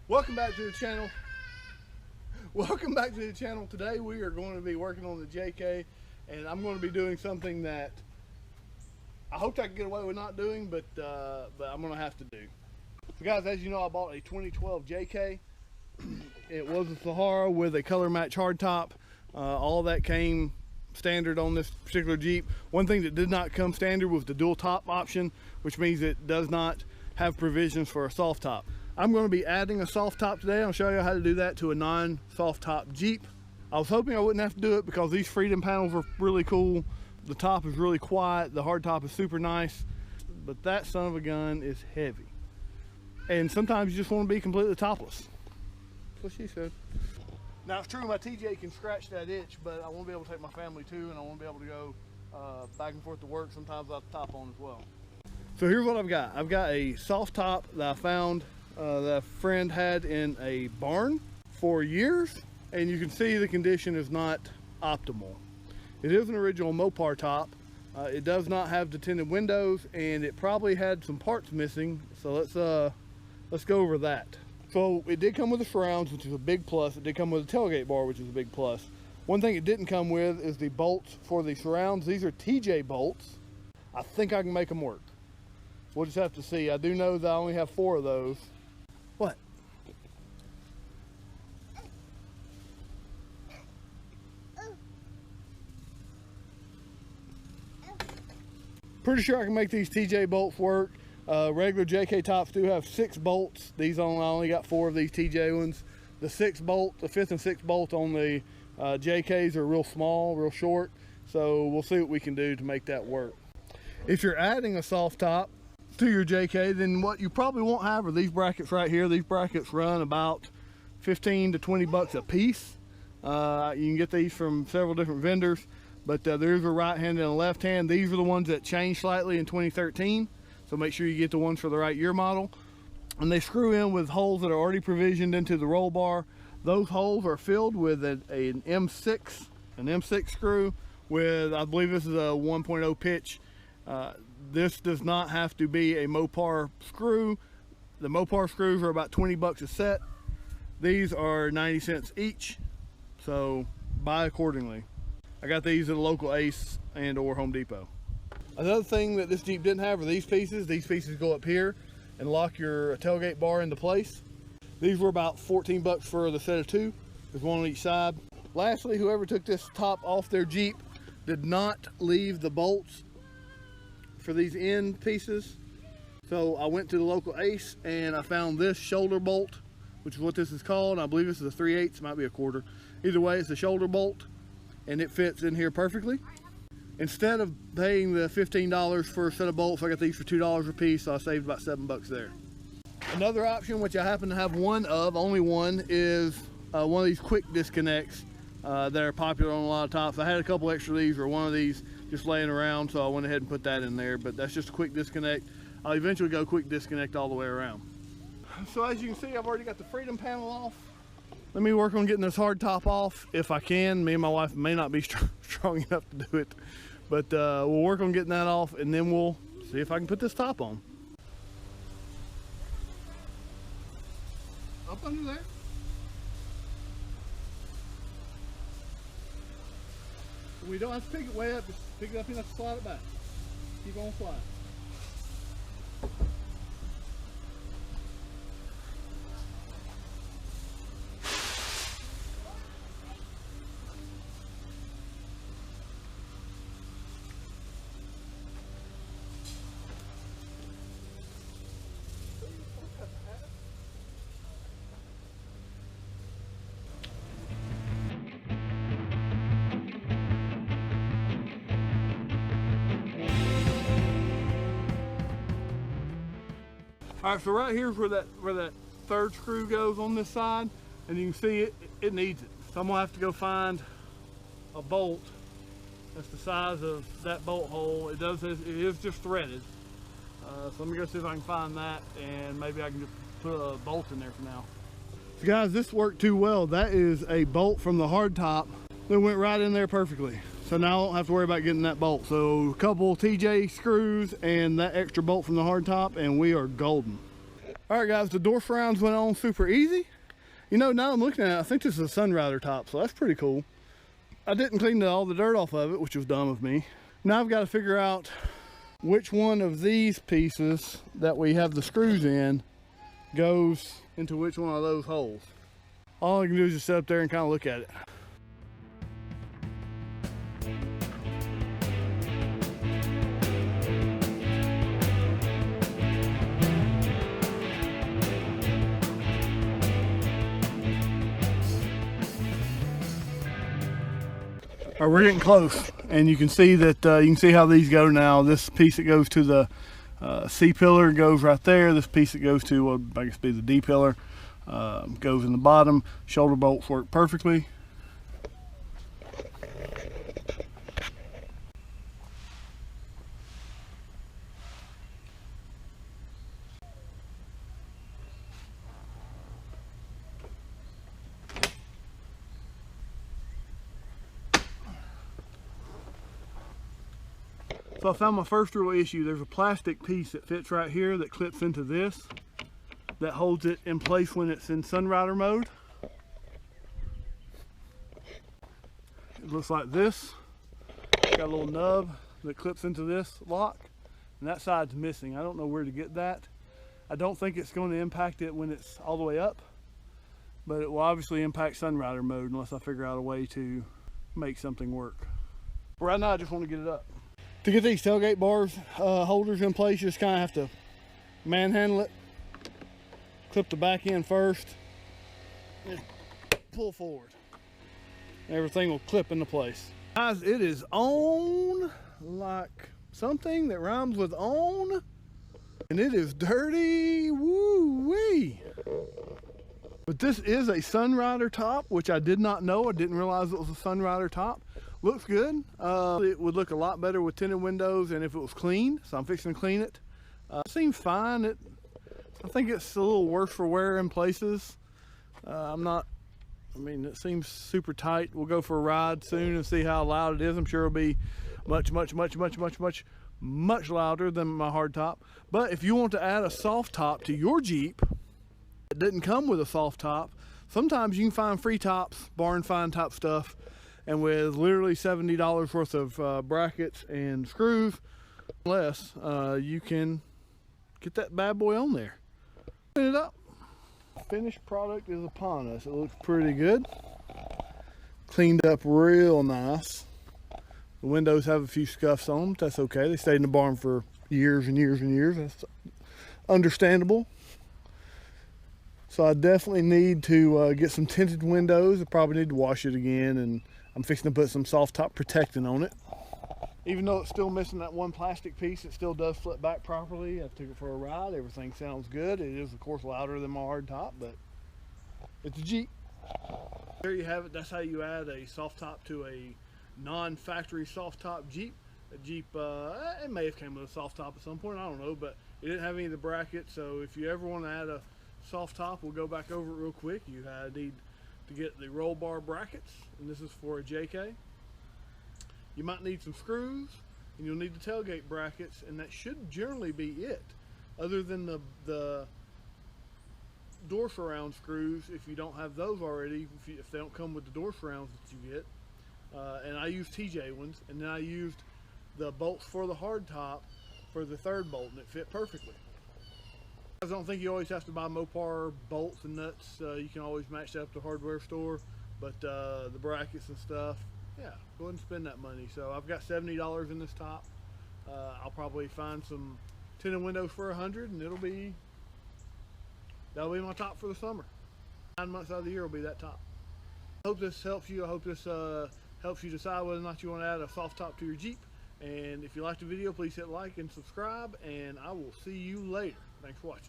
Welcome back to the channel. Welcome back to the channel. Today we are going to be working on the JK, and I'm going to be doing something that I hoped I could get away with not doing, but I'm going to have to do. So guys, as you know, I bought a 2012 JK. It was a Sahara with a color match hardtop. All that came standard on this particular Jeep. One thing that did not come standard was the dual top option, which means it does not have provisions for a soft top. I'm going to be adding a soft top today. I'll show you how to do that to a non-soft top Jeep. I was hoping I wouldn't have to do it because these Freedom panels are really cool. The top is really quiet. The hard top is super nice, but that son of a gun is heavy. And sometimes you just want to be completely topless. That's what she said. Now it's true my TJ can scratch that itch, but I want to be able to take my family too, and I want to be able to go back and forth to work sometimes without the top on as well. So here's what I've got. I've got a soft top that I found that a friend had in a barn for years, and you can see the condition is not optimal. It is an original Mopar top. It does not have the tinted windows, and it probably had some parts missing. So let's go over that. So it did come with the surrounds, which is a big plus. It did come with a tailgate bar, which is a big plus. One thing it didn't come with is the bolts for the surrounds. These are TJ bolts. I think I can make them work. We'll just have to see. I do know that I only have 4 of those. What? Pretty sure I can make these TJ bolts work. Regular JK tops do have 6 bolts. I only got 4 of these TJ ones. The 5th and 6th bolt on the JKs are real small, real short. So we'll see what we can do to make that work. If you're adding a soft top to your JK, then what you probably won't have are these brackets right here. These brackets run about 15 to 20 bucks a piece. You can get these from several different vendors, but there's a right hand and a left hand. These are the ones that changed slightly in 2013, so make sure you get the ones for the right year model. And they screw in with holes that are already provisioned into the roll bar. Those holes are filled with an M6 screw with, I believe this is a 1.0 pitch. This does not have to be a Mopar screw. The Mopar screws are about 20 bucks a set. These are 90 cents each, so buy accordingly. I got these at a local Ace and or Home Depot. Another thing that this Jeep didn't have are these pieces. These pieces go up here and lock your tailgate bar into place. These were about 14 bucks for the set of 2. There's one on each side. Lastly, whoever took this top off their Jeep did not leave the bolts for these end pieces. So I went to the local Ace and I found this shoulder bolt, which is what this is called. I believe this is a 3/8, might be a quarter. Either way, it's a shoulder bolt and it fits in here perfectly. Instead of paying the $15 for a set of bolts, I got these for $2 a piece, so I saved about 7 bucks there. Another option, which I happen to have only one, is one of these quick disconnects that are popular on a lot of tops. I had a couple extra of these, or one of these just laying around, so I went ahead and put that in there, but that's just a quick disconnect. I'll eventually go quick disconnect all the way around. So as you can see, I've already got the Freedom panel off. Let me work on getting this hard top off if I can. Me and my wife may not be strong enough to do it, but we'll work on getting that off, and then we'll see if I can put this top on. Up under there. We don't have to pick it way up, just pick it up enough to slide it back. Keep on sliding. All right, so right here's where that third screw goes on this side, and you can see it needs it. So I'm gonna have to go find a bolt that's the size of that bolt hole. It is just threaded. So let me go see if I can find that, and maybe I can just put a bolt in there for now. So guys, this worked too well. That is a bolt from the hard top that went right in there perfectly. So now I don't have to worry about getting that bolt. So a couple TJ screws and that extra bolt from the hard top, and we are golden. All right, guys, the door surrounds went on super easy. You know, now I'm looking at it, I think this is a Sunrider top, so that's pretty cool. I didn't clean all the dirt off of it, which was dumb of me. Now I've got to figure out which one of these pieces that we have the screws in goes into which one of those holes. All I can do is just sit up there and kind of look at it. All right, we're getting close, and you can see that you can see how these go now. This piece that goes to the C pillar goes right there. This piece that goes to, well, I guess be the D pillar, goes in the bottom. Shoulder bolts work perfectly. So I found my first real issue. There's a plastic piece that fits right here that clips into this, that holds it in place when it's in Sunrider mode. It looks like this. Got a little nub that clips into this lock, and that side's missing. I don't know where to get that. I don't think it's going to impact it when it's all the way up, but it will obviously impact Sunrider mode unless I figure out a way to make something work. But right now I just want to get it up. To get these tailgate bars holders in place, you just kind of have to manhandle it. Clip the back end first, and pull forward. Everything will clip into place. Guys, it is on like something that rhymes with on, and it is dirty, woo-wee. But this is a Sunrider top, which I did not know. I didn't realize it was a Sunrider top. Looks good. It would look a lot better with tinted windows and if it was clean, so I'm fixing to clean it. Seems fine. I think it's a little worse for wear in places. I mean, it seems super tight. We'll go for a ride soon and see how loud it is. I'm sure it'll be much louder than my hard top. But if you want to add a soft top to your Jeep, it didn't come with a soft top. Sometimes you can find free tops, barn find top stuff, and with literally $70 worth of brackets and screws, less, you can get that bad boy on there. Clean it up. Finished product is upon us. It looks pretty good. Cleaned up real nice. The windows have a few scuffs on them, but that's okay. They stayed in the barn for years and years and years. That's understandable. So I definitely need to get some tinted windows. I probably need to wash it again, and I'm fixing to put some soft top protecting on it. Even though it's still missing that one plastic piece, it still does flip back properly. I took it for a ride. Everything sounds good. It is, of course, louder than my hard top, but it's a Jeep. There you have it. That's how you add a soft top to a non-factory soft top Jeep. A Jeep, it may have came with a soft top at some point, I don't know, but it didn't have any of the brackets. So if you ever want to add a soft top, we'll go back over it real quick. You need to get the roll bar brackets, and this is for a JK. You might need some screws, and you'll need the tailgate brackets, and that should generally be it. Other than the door surround screws, if you don't have those already, if they don't come with the door surrounds that you get. And I used TJ ones, and then I used the bolts for the hard top for the third bolt, and it fit perfectly. I don't think you always have to buy Mopar bolts and nuts. You can always match that up to the hardware store, but the brackets and stuff, yeah, go ahead and spend that money. So I've got $70 in this top. I'll probably find some tinted windows for $100, and that'll be my top for the summer. 9 months out of the year will be that top. I hope this helps you. I hope this helps you decide whether or not you want to add a soft top to your Jeep. And if you liked the video, please hit like and subscribe, and I will see you later. Thanks for watching.